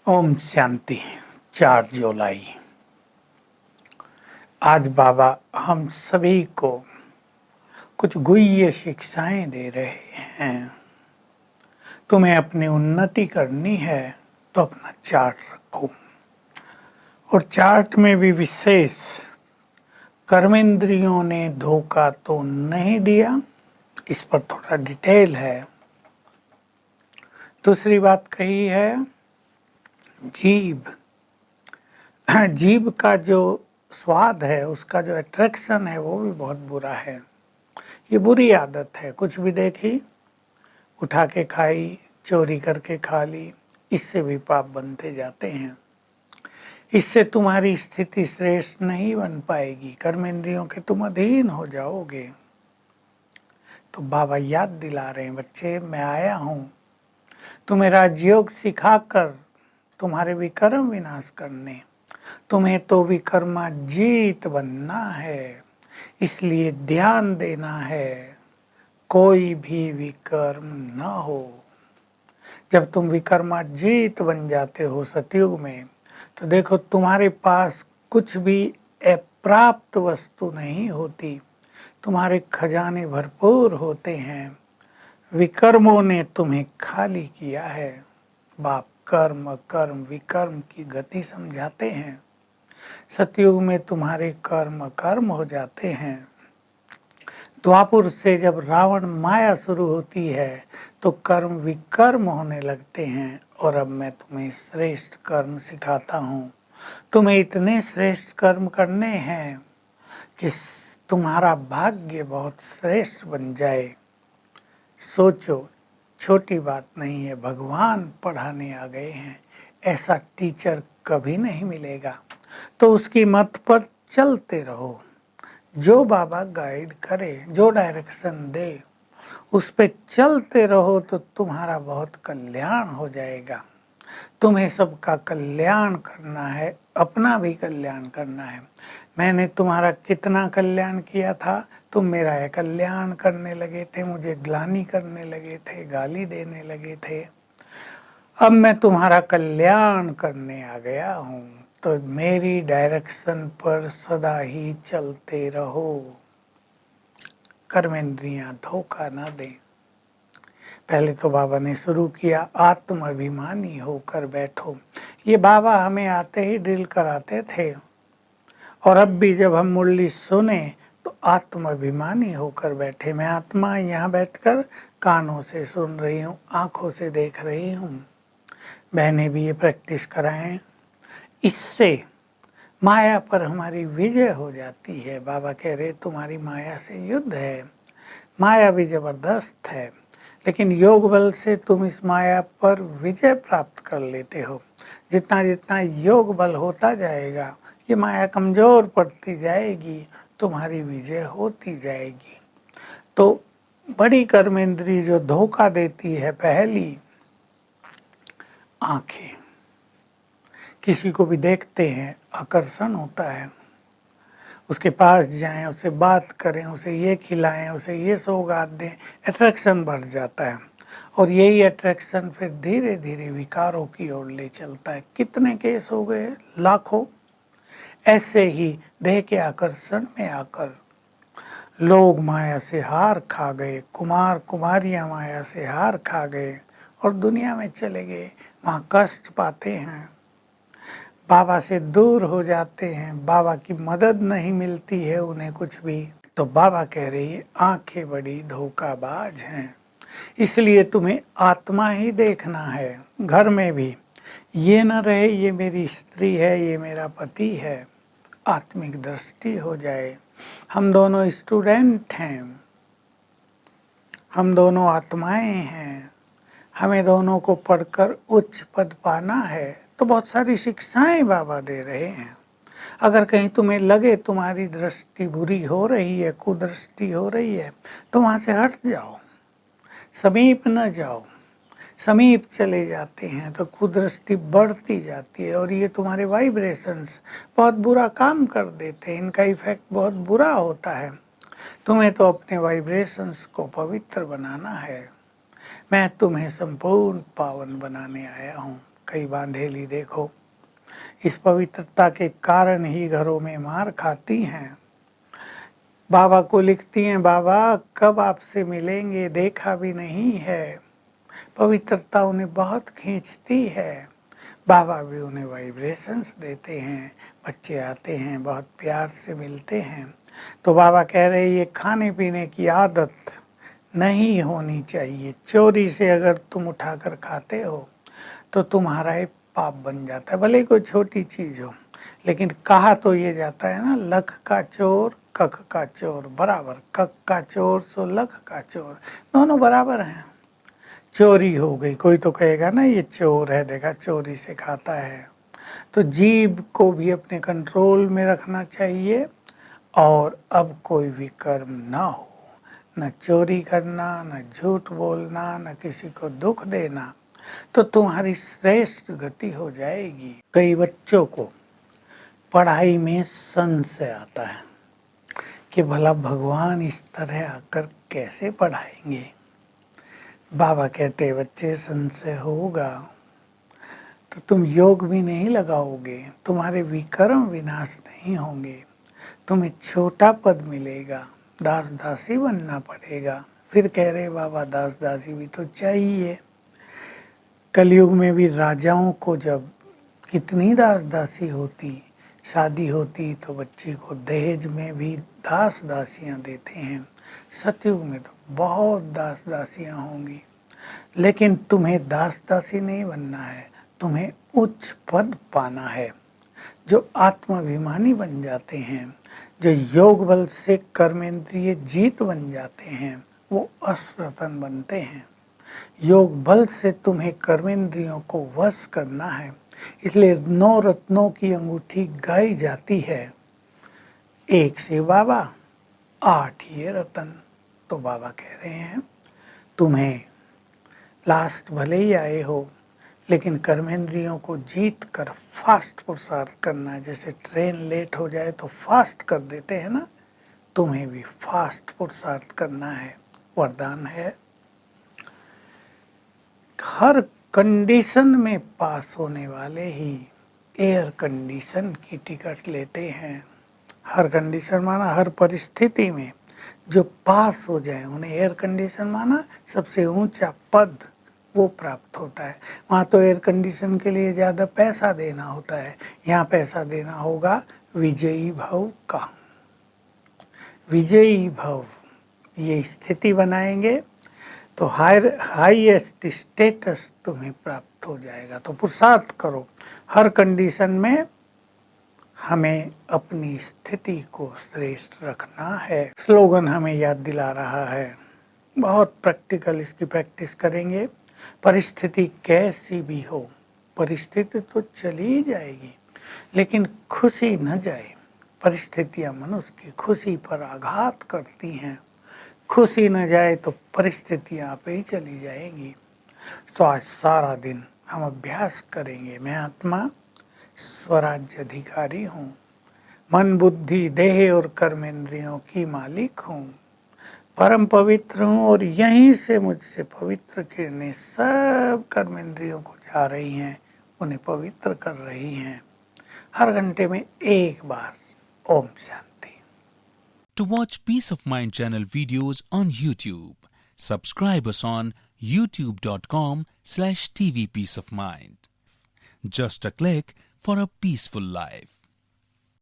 ओम शांति। 4 जुलाई। आज बाबा हम सभी को कुछ गुह्य शिक्षाएं दे रहे हैं। तुम्हें अपनी उन्नति करनी है तो अपना चार्ट रखो, और चार्ट में भी विशेष कर्मेंद्रियों ने धोखा तो नहीं दिया, इस पर थोड़ा डिटेल है। दूसरी बात कही है जीभ। जीभ का जो स्वाद है, उसका जो अट्रैक्शन है वो भी बहुत बुरा है। ये बुरी आदत है, कुछ भी देखी उठा के खाई, चोरी करके खा ली, इससे भी पाप बनते जाते हैं। इससे तुम्हारी स्थिति श्रेष्ठ नहीं बन पाएगी, कर्मेंद्रियों के तुम अधीन हो जाओगे। तो बाबा याद दिला रहे हैं, बच्चे मैं आया हूँ तुम्हें राजयोग सिखाकर तुम्हारे विकर्म विनाश करने। तुम्हें तो विकर्माजीत बनना है, इसलिए ध्यान देना है कोई भी विकर्म न हो। जब तुम विकर्माजीत बन जाते हो सतयुग में, तो देखो तुम्हारे पास कुछ भी अप्राप्त वस्तु नहीं होती, तुम्हारे खजाने भरपूर होते हैं। विकर्मों ने तुम्हें खाली किया है। बाप कर्म कर्म विकर्म की गति समझाते हैं। सतयुग में तुम्हारे कर्म कर्म हो जाते हैं। द्वापुर से जब रावण माया शुरू होती है तो कर्म विकर्म होने लगते हैं, और अब मैं तुम्हें श्रेष्ठ कर्म सिखाता हूँ। तुम्हें इतने श्रेष्ठ कर्म करने हैं कि तुम्हारा भाग्य बहुत श्रेष्ठ बन जाए। सोचो, छोटी बात नहीं है, भगवान पढ़ाने आ गए हैं, ऐसा टीचर कभी नहीं मिलेगा। तो उसकी मत पर चलते रहो। जो बाबा गाइड करे, जो डायरेक्शन दे, उस पे चलते रहो तो तुम्हारा बहुत कल्याण हो जाएगा। तुम्हें सबका कल्याण करना है, अपना भी कल्याण करना है। मैंने तुम्हारा कितना कल्याण किया था, तुम मेरा कल्याण करने लगे थे, मुझे ग्लानि करने लगे थे, गाली देने लगे थे। अब मैं तुम्हारा कल्याण करने आ गया हूँ, तो मेरी डायरेक्शन पर सदा ही चलते रहो। कर्मेंद्रियां धोखा न दें। पहले तो बाबा ने शुरू किया आत्म अभिमानी होकर बैठो। ये बाबा हमें आते ही ड्रिल कराते थे, और अब भी जब हम मुरली सुने तो आत्म अभिमानी होकर बैठे। मैं आत्मा यहाँ बैठकर कानों से सुन रही हूँ, आंखों से देख रही हूँ। बहनें भी ये प्रैक्टिस कराएं, इससे माया पर हमारी विजय हो जाती है। बाबा कह रहे तुम्हारी माया से युद्ध है। माया भी जबरदस्त है, लेकिन योग बल से तुम इस माया पर विजय प्राप्त कर लेते हो। जितना जितना योग बल होता जाएगा, ये माया कमजोर पड़ती जाएगी, तुम्हारी विजय होती जाएगी। तो बड़ी कर्मेंद्री जो धोखा देती है, पहली आंखें। किसी को भी देखते हैं, आकर्षण होता है, उसके पास जाएं, उससे बात करें, उसे ये खिलाएं, उसे ये सौगात दें, अट्रैक्शन बढ़ जाता है। और यही अट्रैक्शन फिर धीरे धीरे विकारों की ओर ले चलता है। कितने केस हो गए, लाखों। ऐसे ही देह के आकर्षण में आकर लोग माया से हार खा गए, कुमार कुमारियां माया से हार खा गए और दुनिया में चले गए, वहाँ कष्ट पाते हैं, बाबा से दूर हो जाते हैं, बाबा की मदद नहीं मिलती है उन्हें कुछ भी। तो बाबा कह रही है आंखें बड़ी धोखाबाज हैं, इसलिए तुम्हें आत्मा ही देखना है। घर में भी ये न रहे ये मेरी स्त्री है, ये मेरा पति है। आत्मिक दृष्टि हो जाए। हम दोनों स्टूडेंट हैं, हम दोनों आत्माएं हैं, हमें दोनों को पढ़कर उच्च पद पाना है। तो बहुत सारी शिक्षाएं बाबा दे रहे हैं। अगर कहीं तुम्हें लगे तुम्हारी दृष्टि बुरी हो रही है, कुदृष्टि हो रही है, तो वहाँ से हट जाओ, समीप न जाओ। समीप चले जाते हैं तो कुदृष्टि बढ़ती जाती है, और ये तुम्हारे वाइब्रेशंस बहुत बुरा काम कर देते हैं। इनका इफेक्ट बहुत बुरा होता है। तुम्हें तो अपने वाइब्रेशंस को पवित्र बनाना है। मैं तुम्हें संपूर्ण पावन बनाने आया हूँ। कई बांधेली देखो। इस पवित्रता के कारण ही घरों में मार खाती हैं। बाबा को लिखती हैं, बाबा कब आपसे मिलेंगे, देखा भी नहीं है। पवित्रता उन्हें बहुत खींचती है। बाबा भी उन्हें वाइब्रेशंस देते हैं। बच्चे आते हैं, बहुत प्यार से मिलते हैं। तो बाबा कह रहे ये खाने पीने की आदत नहीं होनी चाहिए। चोरी से अगर तुम उठाकर खाते हो तो तुम्हारा एक पाप बन जाता है, भले कोई छोटी चीज हो। लेकिन कहा तो ये जाता है ना, लख का चोर कख का चोर बराबर। कख का चोर सो लख का चोर, दोनों बराबर हैं। चोरी हो गई, कोई तो कहेगा ना ये चोर है, देखा चोरी से खाता है। तो जीभ को भी अपने कंट्रोल में रखना चाहिए। और अब कोई भी कर्म ना हो, न चोरी करना, न झूठ बोलना, न किसी को दुख देना, तो तुम्हारी श्रेष्ठ गति हो जाएगी। कई बच्चों को पढ़ाई में संशय आता है कि भला भगवान इस तरह आकर कैसे पढ़ाएंगे। बाबा कहते बच्चे संशय होगा तो तुम योग भी नहीं लगाओगे, तुम्हारे विकर्म विनाश नहीं होंगे, तुम्हें छोटा पद मिलेगा, दास दासी बनना पड़ेगा। फिर कह रहे बाबा दास दासी भी तो चाहिए। कलयुग में भी राजाओं को जब कितनी दास दासी होती, शादी होती तो बच्ची को दहेज में भी दास दासियां देते हैं। सतयुग में तो बहुत दास दासियां होंगी। लेकिन तुम्हें दास दासी नहीं बनना है, तुम्हें उच्च पद पाना है। जो आत्माभिमानी बन जाते हैं, जो योग बल से कर्मेंद्रिय जीत बन जाते हैं, वो अश्वतन बनते हैं। योग बल से तुम्हें कर्मेंद्रियों को वश करना है। इसलिए 9 रत्नों की अंगूठी गाई जाती है। 1 से बाबा, 8 ये रतन। तो बाबा कह रहे हैं तुम्हें लास्ट भले ही आए हो, लेकिन कर्मेंद्रियों को जीत कर फास्ट पुरुषार्थ करना है। जैसे ट्रेन लेट हो जाए तो फास्ट कर देते हैं ना, तुम्हें भी फास्ट पुरुषार्थ करना है। वरदान है हर कंडीशन में पास होने वाले ही एयर कंडीशन की टिकट लेते हैं। हर कंडीशन माना हर परिस्थिति में जो पास हो जाए उन्हें एयर कंडीशन माना सबसे ऊंचा पद वो प्राप्त होता है। वहाँ तो एयर कंडीशन के लिए ज़्यादा पैसा देना होता है, यहाँ पैसा देना होगा विजयी भव का। विजयी भव ये स्थिति बनाएंगे तो हाईएस्ट स्टेटस तुम्हें प्राप्त हो जाएगा। तो पुरुषार्थ करो हर कंडीशन में। हमें अपनी स्थिति को श्रेष्ठ रखना है। स्लोगन हमें याद दिला रहा है, बहुत प्रैक्टिकल, इसकी प्रैक्टिस करेंगे। परिस्थिति कैसी भी हो, परिस्थिति तो चली जाएगी लेकिन खुशी न जाए। परिस्थितियां मनुष्य की खुशी पर आघात करती हैं। खुशी न जाए तो परिस्थितियां आप ही चली जाएंगी। तो आज सारा दिन हम अभ्यास करेंगे। मैं आत्मा स्वराज्य अधिकारी हूँ, मन बुद्धि देह और कर्मेंद्रियों की मालिक हूँ, परम पवित्र हूँ और यहीं से मुझसे पवित्र किरणें सब कर्मेंद्रियों को जा रही हैं, उन्हें पवित्र कर रही हैं। हर घंटे में एक बार Om Shanti. To watch Peace of Mind channel videos on YouTube, subscribe us on youtube.com/tvpeaceofmind. Just a click for a peaceful life.